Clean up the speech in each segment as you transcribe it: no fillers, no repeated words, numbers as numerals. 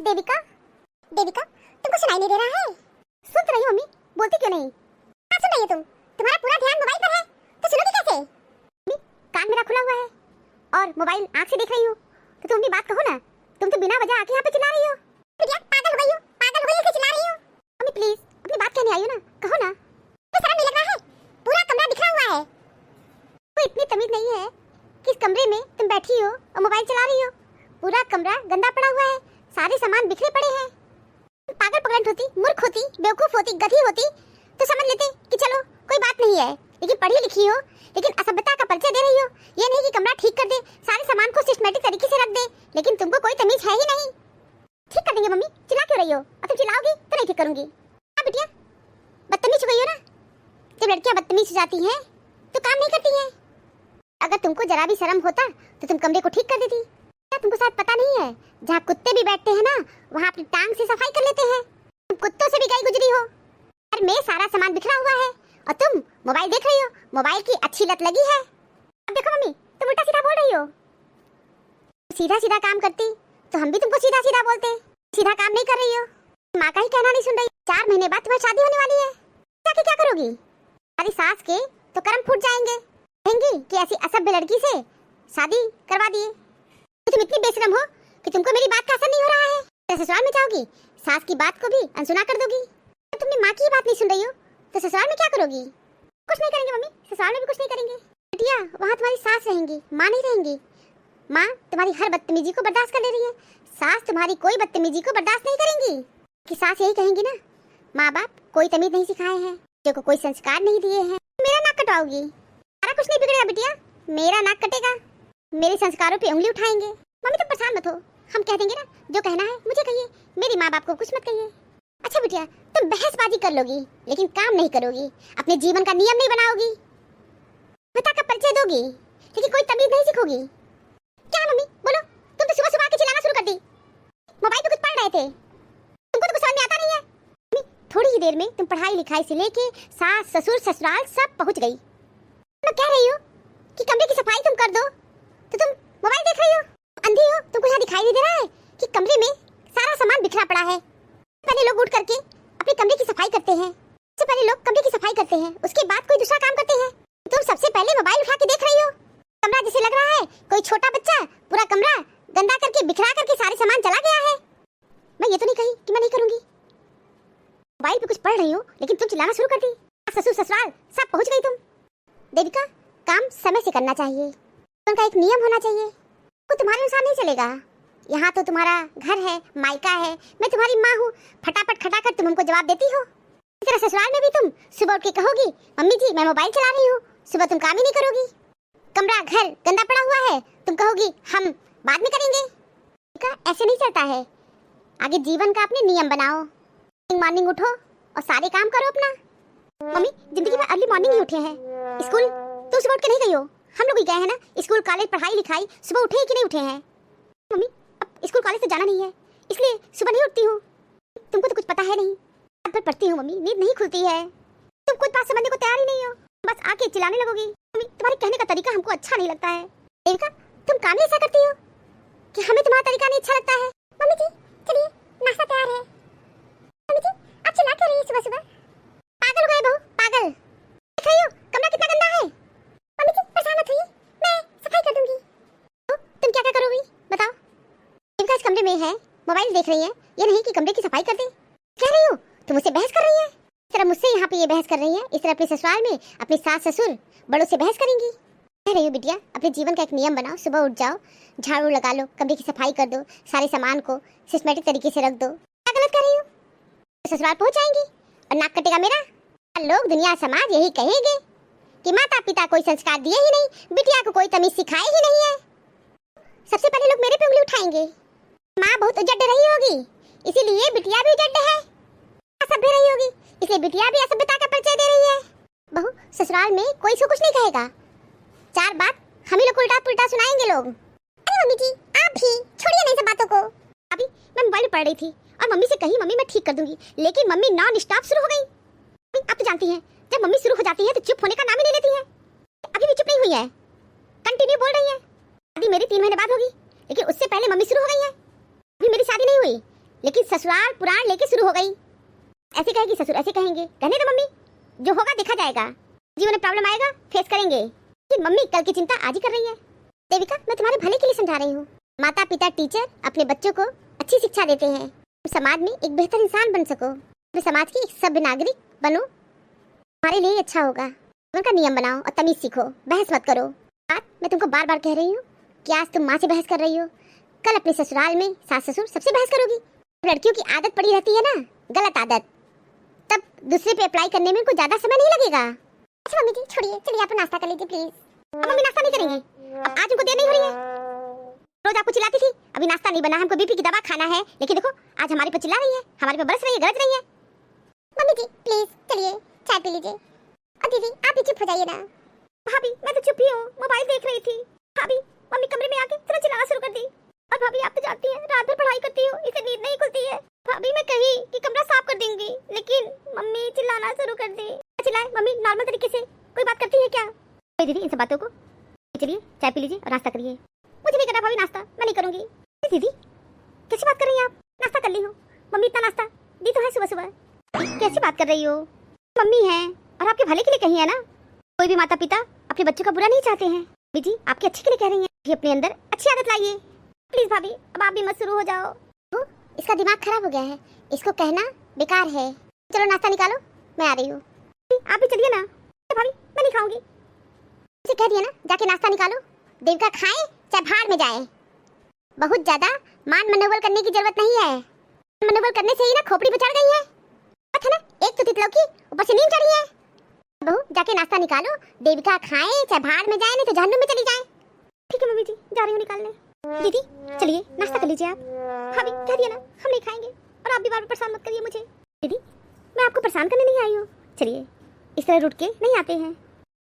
देविका, देविका, तुमको सुनाई नहीं दे रहा है? सुन तो रही हूँ मम्मी, बोलती क्यों नहीं? क्या सुन रही हो तुम? तुम्हारा पूरा ध्यान मोबाइल पर है, तो सुनोगी कैसे? मम्मी, कान मेरा खुला हुआ है और मोबाइल आंख से देख रही हूँ, तो तुम भी बात कहो ना। तुम तो बिना वजह आके यहाँ पे चिल्ला रही हो। बिटिया, पागल हो गई हो? पागल हो गई हो, चिल्ला रही हो? मम्मी प्लीज, अपनी बात कहने आई हो ना, कहो ना। तो शर्म नहीं लग रहा है? पूरा कमरा बिखरा हुआ है। कोई इतनी तमीज नहीं है कि इस कमरे में तुम बैठी हो और मोबाइल चला रही हो। पूरा कमरा गंदा पड़ा हुआ है, सारे सामान बिखरे पड़े हैं। पागल पगलंट होती, मूर्ख होती, बेवकूफ होती, गधी होती तो समझ लेते कि चलो कोई बात नहीं है, लेकिन पढ़ी लिखी हो, लेकिन असभ्यता का परिचय दे रही हो। ये नहीं कि कमरा ठीक कर दे, सारे सामान को सिस्टमैटिक तरीके से रख दे, लेकिन तुमको कोई तमीज है ही नहीं। ठीक कर देंगे मम्मी, चिल्ला क्यों रही हो? और तुम चिल्लाओगी तो नहीं ठीक करूंगी। हाँ बिटिया, बदतमीज हो गई हो ना। जब लड़कियां बदतमीज हो जाती हैं तो काम नहीं करती हैं। अगर तुमको जरा भी शर्म होता तो तुम कमरे को ठीक कर देती। क्या तुमको शायद पता नहीं है, जहाँ कुत्ते भी बैठते हैं ना, वहाँ अपनी टांग से सफाई कर लेते हैं। तुम कुत्तों से भी गई गुजरी हो। घर में सारा सामान बिखरा हुआ है और तुम मोबाइल देख रही हो। मोबाइल की अच्छी लत लगी है। अब देखो मम्मी, तुम उल्टा सीधा बोल रही हो। सीधा सीधा काम करती तो हम भी तुमको सीधा सीधा बोलते। सीधा काम नहीं कर रही हो, माँ का ही कहना नहीं सुन रही। 4 महीने बाद तुम्हारी शादी होने वाली है, जाके क्या करोगी? हमारी सास के तो कर्म फूट जाएंगे, कहेंगी कि ऐसी असभ्य लड़की से शादी करवा दिए। तो तुम इतनी बेशरम हो कि तुमको मेरी बात का असर नहीं हो रहा है। तो ससुराल में जाओगी, सास की बात को भी अनसुना कर दोगी। तो तुमने माँ की बात नहीं सुन रही हो तो ससुराल में क्या करोगी? कुछ नहीं करेंगे मम्मी, ससुराल में भी कुछ नहीं करेंगे। बिटिया, वहाँ तुम्हारी सास रहेंगी, माँ नहीं रहेंगी। माँ तुम्हारी हर बदतमीजी को बर्दाश्त कर ले रही है, सास तुम्हारी कोई बदतमीजी को बर्दाश्त नहीं करेंगी। कि सास यही कहेंगी ना, माँ बाप कोई तमीज नहीं सिखाए हैं, जो को कोई संस्कार नहीं दिए हैं। मेरा नाक कटवाओगी? सारा कुछ नहीं बिगड़ेगा बिटिया, मेरा नाक कटेगा। मेरे संस्कारों पे उंगली उठाएंगे। मम्मी तुम परेशान मत हो, हम कह देंगे ना, जो कहना है मुझे कहिए, मेरी माँ बाप को कुछ मत कहिए। अच्छा बिटिया, तुम बहसबाजी कर लोगी लेकिन काम नहीं करोगी, अपने जीवन का नियम नहीं बनाओगी, पिता का परिचय दोगी लेकिन कोई तमीज नहीं सीखोगी। क्या मम्मी बोलो, तुम तो सुबह सुबह के चिल्लाना शुरू कर दी। मोबाइल पे कुछ पढ़ रहे थे, तुमको तो कुछ समझ में आता नहीं है। मम्मी, थोड़ी ही देर में तुम पढ़ाई लिखाई से लेके सास ससुर ससुराल सब पहुंच गई। मैं कह रही हूँ कि कमरे की सफाई तुम कर दो तो तुम मोबाइल देख रही हो। अंधी हो, तुमको यहाँ दिखाई नहीं दे रहा है कि कमरे में सारा सामान बिखरा पड़ा है। पहले लोग उठ करके अपने कमरे की सफाई करते हैं, सबसे पहले लोग कमरे की सफाई करते हैं, उसके बाद कोई दूसरा काम करते हैं। तुम सबसे पहले मोबाइल उठा के देख रही हो। कमरा जैसे लग रहा है कोई छोटा बच्चा पूरा कमरा गंदा करके बिखरा करके सारे सामान चला गया है। मैं ये तो नहीं कही कि मैं नहीं करूंगी। मोबाइल पे कुछ पढ़ रही हो लेकिन तुम चिल्लाना शुरू कर दी। ससुर ससुराल सब पहुंच गई तुम। देविका, काम समय से करना चाहिए, उनका एक नियम होना चाहिए। वो तुम्हारे अनुसार नहीं चलेगा। यहाँ तो तुम्हारा घर है, मायका है, मैं तुम्हारी माँ हूँ, फटाफट खटाखट तुम हमको जवाब देती हो। इस तरह ससुराल में भी तुम सुबह उठ के कहोगी, मम्मी जी मैं मोबाइल चला रही हूँ, सुबह तुम काम ही नहीं करोगी। कमरा घर गंदा पड़ा हुआ है, तुम कहोगी हम बाद में करेंगे। ऐसे नहीं चलता है। आगे जीवन का अपने नियम बनाओ। मॉर्निंग उठो और सारे काम करो अपना। मम्मी, जिंदगी में अर्ली मॉर्निंग ही उठे हैं। स्कूल तुम सुबह उठ के नहीं गई हो, हम लोग ही गए हैं ना। स्कूल कॉलेज पढ़ाई लिखाई सुबह उठे ही कि नहीं उठे हैं? मम्मी, अब स्कूल कॉलेज से जाना नहीं है इसलिए सुबह नहीं उठती हूँ। तुमको तो कुछ पता है नहीं, रात भर पढ़ती हूँ मम्मी, नींद नहीं खुलती है। तुम कुछ बात समझने को तैयार ही नहीं हो, बस आके चिल्लाने लगोगी। मम्मी, तुम्हारे कहने का तरीका हमको अच्छा नहीं लगता है। देविका, तुम काम ही ऐसा करती हो कि हमें तुम्हारा तरीका नहीं अच्छा लगता है। मम्मी जी चलिए, नाश्ता तैयार है। मम्मी जी आप चिल्ला क्यों रही है सुबह सुबह? पागल हो गए बहू, पागल। देख रही हो कमरा कितना गंदा है। मम्मी जी परेशान मत होइए, मैं सफाई कर दूंगी। तो तुम क्या क्या करोगी बताओ? देविका इस कमरे में है, मोबाइल देख रही है, ये नहीं कि कमरे की सफाई कर दे। कह रही हो तुम मुझसे बहस कर रही है। इस तरह मुझसे यहाँ पे ये बहस कर रही है, इस तरह अपने ससुराल में अपने सास ससुर बड़ों से बहस करेंगी। कह रही हूँ बिटिया, अपने जीवन का एक नियम बनाओ। सुबह उठ जाओ, झाड़ू लगा लो, कमरे की सफाई कर दो, सारे सामान को सिस्टमैटिक तरीके से रख दो। क्या गलत कर रही हूँ? ससुराल पहुंच जाएंगी और नाक कटेगा मेरा। लोग दुनिया समाज यही कहेंगे कि माता पिता कोई संस्कार दिए ही नहीं, बिटिया को कोई तमीज सिखाए ही नहीं है। सबसे पहले लोग मेरे पे उंगली उठाएंगे। माँ बहुत उजड़ रही होगी इसीलिए बिटिया भी उजड़ है, असभ्य रही होगी इसलिए बिटिया भी असभ्यता का परिचय दे रही है। बहू, ससुराल में कोई इसको कुछ नहीं कहेगा, 4 बात हम ही लोग उल्टा पुल्टा सुनाएंगे लोग। अरे मम्मी जी आप भी छोड़िए नहीं सब बातों को। अभी मैं मोबाइल पढ़ रही थी और मम्मी से कही मम्मी मैं ठीक कर दूंगी, लेकिन मम्मी नॉन स्टॉप शुरू हो गई। आप तो जानती हैं जब मम्मी शुरू हो जाती है तो चुप होने का नाम ही नहीं लेती है। अभी भी चुप नहीं हुई है, कंटिन्यू बोल रही है। अभी मेरी 3 महीने बाद होगी लेकिन उससे पहले मम्मी शुरू हो गई है। अभी मेरी शादी नहीं हुई लेकिन ससुराल पुराण लेके शुरू हो गई। ऐसे कहेगी ससुर ऐसे कहेंगे, कहने दो मम्मी, जो होगा देखा जाएगा, जीवन में प्रॉब्लम आएगा फेस करेंगे। लेकिन मम्मी कल की चिंता आज ही कर रही है। देविका मैं तुम्हारे भले के लिए समझा रही हूँ। माता पिता टीचर अपने बच्चों को अच्छी शिक्षा देते हैं, समाज में एक बेहतर इंसान बन सको, अपने समाज की एक सभ्य नागरिक बनो, हमारे लिए अच्छा होगा। उनका नियम बनाओ और तमीज सीखो, बहस मत करो। बात मैं तुमको बार बार कह रही हूँ कि आज तुम माँ से बहस कर रही हो, कल अपने ससुराल में सास ससुर सबसे बहस करोगी। लड़कियों की आदत पड़ी रहती है ना, गलत आदत, तब दूसरे पे अप्लाई करने में कुछ ज्यादा समय नहीं लगेगा। अच्छा मम्मी जी छोड़िए, चलिए आप नाश्ता कर लीजिए प्लीज। अब मम्मी नाश्ता नहीं करेंगे, अब आज उनको देर नहीं हो रही है। रोज आपको चिल्लाती थी अभी नाश्ता नहीं बना, हमको बीपी की दवा खाना है, लेकिन देखो आज हमारे पे चिल्ला रही है, हमारे पे बरस रही है, गरज रही है। मम्मी जी प्लीज चलिए चाय पी लीजिए। और दीदी आप भी चुप हो जाइए ना। भाभी मैं तो चुप ही हूँ, मोबाइल देख रही थी। भाभी मम्मी कमरे में आके तुरंत चिल्लाना शुरू कर दी। और भाभी आप तो जानती हैं रात भर पढ़ाई करती हो, इसे नींद नहीं खुलती है। भाभी मैं कही कि कमरा साफ कर देंगी, लेकिन मम्मी चिल्लाना शुरू कर दी। चिल्लाए मम्मी नॉर्मल तरीके से कोई बात करती है क्या? दीदी इन सब बातों को चलिए चाय पी लीजिए और नाश्ता करिए। मुझे नहीं करना भाभी नाश्ता, मैं नहीं करूंगी। दीदी कैसी बात कर रही हैं आप? नाश्ता कर ली हो, मम्मी इतना नाश्ता दी तो है सुबह सुबह। कैसी बात कर रही हो? मम्मी है और आपके भले के लिए कही है ना। कोई भी माता पिता अपने बच्चों का बुरा नहीं चाहते हैं। दीदी आपके अच्छे के लिए कह रही हैं कि अपने अंदर अच्छी आदत लाइए। प्लीज भाभी अब आप भी मत शुरू हो जाओ। इसका दिमाग खराब हो गया है, इसको कहना बेकार है। चलो नाश्ता निकालो, मैं आ रही हूँ। आप भी चलिए ना। भाभी मैं नहीं खाऊंगी, उसे कह दिया ना जाके नाश्ता निकालो। देविका खाए चाहे भाड़ में जाए। बहुत ज्यादा मान मनोबल करने की जरूरत नहीं है, मनोबल करने से ही ना खोपड़ी पे चढ़ गई है। पता ना एक तो तितलौकी ऊपर से नींद चढ़ी है। बहू जाके नाश्ता निकालो, देविका खाए चाहे भाड़ में जाए, नहीं तो जहन्नुम में चली जाए। ठीक है मम्मी जी जा रही हूँ निकालने। दीदी चलिए नाश्ता कर लीजिए आप। भाभी कह दिया ना हम नहीं खाएंगे, और आप भी बार बार परेशान मत करिए मुझे। दीदी मैं आपको परेशान करने नहीं आई हूँ, चलिए इस तरह रुट के नहीं आते हैं।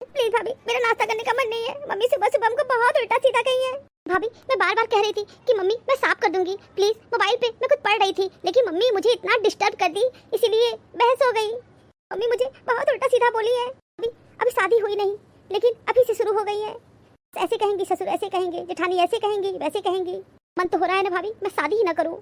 प्लीज भाभी मेरा नाश्ता करने का मन नहीं है, मम्मी सुबह सुबह हमको बहुत उल्टा सीधा कही है। भाभी मैं बार बार कह रही थी कि मम्मी मैं साफ कर दूंगी, प्लीज मोबाइल पे मैं कुछ पढ़ रही थी, लेकिन मम्मी मुझे इतना डिस्टर्ब कर दी, इसीलिए बहस हो गई। मम्मी मुझे बहुत उल्टा सीधा बोली है। अभी शादी हुई नहीं, लेकिन अभी से शुरू हो गई है। ऐसे कहेंगी ससुर ऐसे कहेंगे, जेठानी ऐसे कहेंगी वैसे कहेंगी। मन तो हो रहा है ना भाभी मैं शादी ही ना करूं,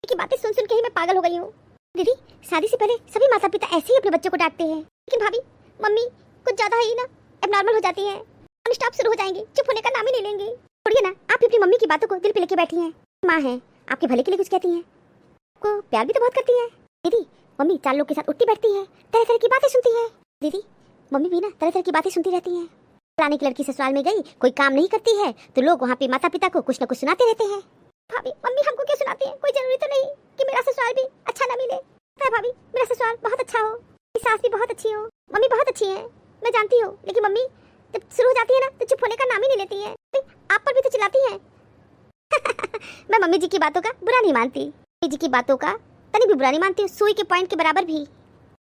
की बातें सुन सुन के ही मैं पागल हो गई हूँ। दीदी शादी से पहले सभी माता पिता ऐसे ही अपने बच्चों को डांटते हैं, लेकिन भाभी मम्मी कुछ ज्यादा ही ना एबनॉर्मल हो जाती हैं, स्टॉप शुरू हो जाएंगी, चुप होने का नाम ही नहीं लेंगी। छोड़िए ना, आप अपनी मम्मी की बातों को दिल पे लेके बैठी हैं। माँ है आपके भले के लिए कुछ कहती हैं, आपको प्यार भी तो बहुत करती है। दीदी मम्मी 4 लोग के साथ उठती बैठती है, तरह तरह की बातें सुनती है। दीदी मम्मी भी ना तरह तरह की बातें सुनती रहती हैं। फलाने की लड़की ससुराल में गई, कोई काम नहीं करती है, तो लोग वहाँ पे माता पिता को कुछ न कुछ सुनाते रहते हैं। भाभी मम्मी हमको क्या सुनाती है? कोई जरूरी तो नहीं कि मेरा ससुराल भी अच्छा ना मिले। भाभी मेरा ससुराल बहुत अच्छा हो, मेरी सास भी बहुत अच्छी हो, मम्मी बहुत अच्छी है, मैं जानती हूँ, लेकिन मम्मी जब शुरू हो जाती है ना तो चुप होने का नाम ही नहीं लेती है। आप पर भी तो चिल्लाती है। मैं मम्मी जी की बातों का बुरा नहीं मानती, मम्मी जी की बातों का तनी भी बुरा नहीं मानती हूँ, सुई के पॉइंट के बराबर भी।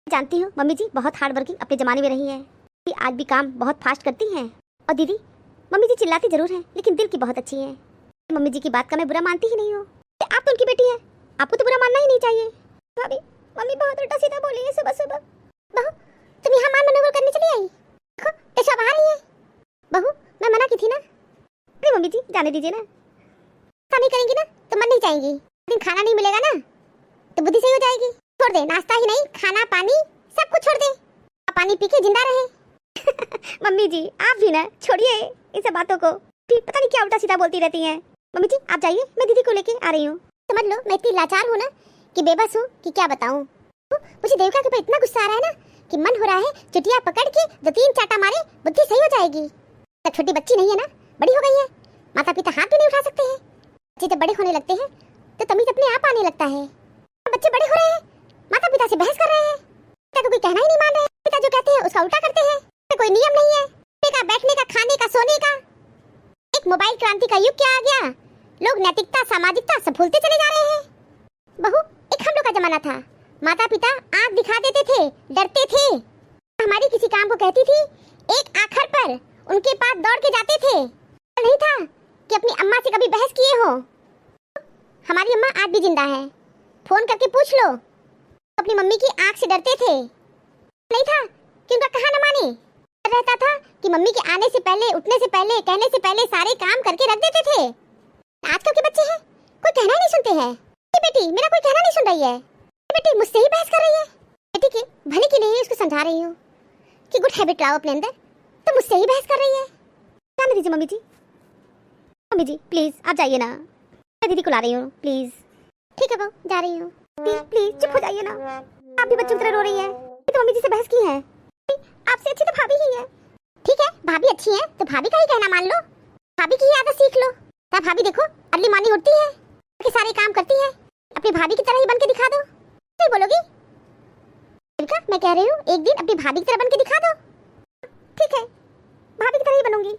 जानती हूँ मम्मी जी बहुत हार्ड वर्किंग अपने जमाने में रही है, आज भी काम बहुत फास्ट करती हैं। और दीदी मम्मी जी चिल्लाती जरूर हैं, लेकिन दिल की बहुत अच्छी हैं। मम्मी जी की बात का मैं बुरा मानती ही नहीं हूँ। आप तो उनकी बेटी हैं, आपको तो बुरा मानना ही नहीं चाहिए। भाभी मम्मी बहुत उल्टा सीधा बोली है सुबह सुबह। बहू तुम यहाँ मान मनोबल करने चली आई? देखो ऐसा आ रही है। बहू मैं मना की थी ना। अरे मम्मी जी जाने दीजिए ना, ऐसा नहीं करेंगी ना तो मन नहीं चाहेंगी, लेकिन खाना नहीं मिलेगा ना तो बुद्धि सही हो जाएगी। छोड़ दे, नाश्ता ही नहीं खाना पानी सब कुछ छोड़ दे, पानी पी के जिंदा रहे। मम्मी जी आप भी ना छोड़िए इन सब बातों को, पता नहीं क्या उल्टा सीधा बोलती रहती हैं। मम्मी जी आप जाइए, मैं दीदी को लेके आ रही हूँ। समझ लो मैं इतनी लाचार हूँ ना कि बेबस हूँ कि क्या बताऊँ। मुझे देविका के ऊपर इतना गुस्सा आ रहा है ना कि मन हो रहा है चुटिया पकड़ के 2-3 चाटा मारे, बुद्धि सही हो जाएगी। तब छोटी बच्ची नहीं है ना, बड़ी हो गई है, माता पिता हाथ भी नहीं उठा सकते हैं। बच्चे जब बड़े होने लगते हैं तो तमीज अपने आप आने लगता है। बच्चे बड़े हो रहे हैं, माता पिता से बहस कर रहे हैं, पिता को कोई कहना ही नहीं मान रहे, पिता जो कहते हैं उसका उल्टा करते हैं। कोई नियम नहीं है का, बैठने का, खाने का, सोने का। एक मोबाइल क्रांति का युग क्या आ गया, लोग नैतिकता सामाजिकता सब भूलते चले जा रहे हैं। बहू एक हम लोग का जमाना था, माता पिता आंख दिखा देते थे, डरते थे। हमारी किसी काम को कहती थी एक आखिर पर उनके पास दौड़ के जाते थे, नहीं था कि अपनी अम्मा से कभी बहस किए हो। हमारी अम्मा आज भी जिंदा है, फोन करके पूछ लो, अपनी मम्मी की आंख से डरते थे, नहीं था कि उनका कहा न माने। रहता था कि मम्मी के आने से पहले, उठने से पहले, कहने से पहले सारे काम करके रख देते थे। आजकल के बच्चे हैं कोई कहना ही नहीं सुनते हैं। बेटी मेरा कोई कहना नहीं सुन रही है। बेटी मुझसे ही बहस कर रही है। बेटी के भले के लिए उसको समझा रही हूँ कि गुड हैबिट लाओ अपने अंदर, तो मुझसे ही बहस कर रही है। जाने दीजिए mummy ji. Mummy ji please आप जाइए ना, मैं दीदी को ला रही हूँ प्लीज। ठीक है बहू जा रही हूँ। प्लीज प्लीज चुप हो जाइए ना, आप भी बच्चों की तरह रो रही है। तो मम्मी जी से बहस की है, आपसे अच्छी तो भाभी ही है। ठीक है भाभी अच्छी है तो भाभी का ही कहना मान लो, भाभी की ही आदत सीख लो। तब भाभी देखो अर्ली मॉर्निंग उठती है कि सारे काम करती है, अपनी भाभी की तरह ही बन के दिखा दो। नहीं बोलोगी? मैं कह रही हूँ एक दिन अपनी भाभी की तरह बन के दिखा दो। ठीक है भाभी की तरह ही बनूंगी।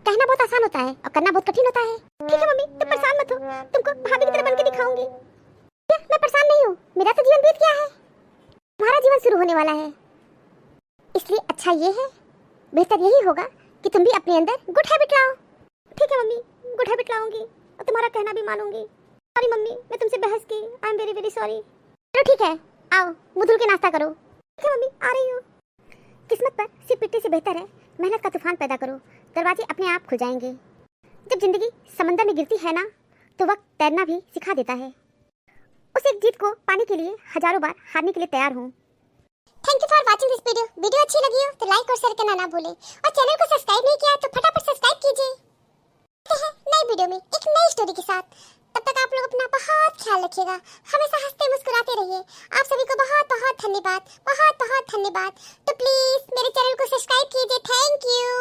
कहना बहुत आसान होता है और करना बहुत कठिन होता है। ठीक है मम्मी तुम परेशान मत हो, तुमको भाभी की तरह बन के दिखाऊंगी। मैं परेशान नहीं हूँ, मेरा तो जीवन बीत गया है, तुम्हारा जीवन शुरू होने वाला है। इसलिए अच्छा ये है, बेहतर यही होगा कि तुम भी अपने अंदर गुड हैबिट लाओ। ठीक है मम्मी गुड हैबिट लाऊंगी और तुम्हारा कहना भी मानूंगी। सॉरी मम्मी मैं तुमसे बहस की, I am very very sorry. चलो ठीक है आओ मुंह धुल के नाश्ता करो। ठीक है मम्मी आ रही हूँ। किस्मत पर सिर्फ पिट्टी से बेहतर है मेहनत का तूफान पैदा करो, दरवाजे अपने आप खुल जाएंगे। जब जिंदगी समंदर में गिरती है ना तो वक्त तैरना भी सिखा देता है। उस एक जीत को पाने के लिए हजारों बार हारने के लिए तैयार हूँ। Thank you for watching this video. Video अच्छी लगी हो तो लाइक और शेयर करना ना भूलें और चैनल को सब्सक्राइब नहीं किया तो फटाफट सब्सक्राइब कीजिए। नई वीडियो में एक नई स्टोरी के साथ, तब तक आप लोग अपना बहुत ख्याल रखिएगा, हमेशा हंसते मुस्कुराते रहिए। आप सभी को बहुत बहुत धन्यवाद, बहुत बहुत धन्यवाद। तो प्लीज मेरे चैनल को सब्सक्राइब कीजिए। Thank you.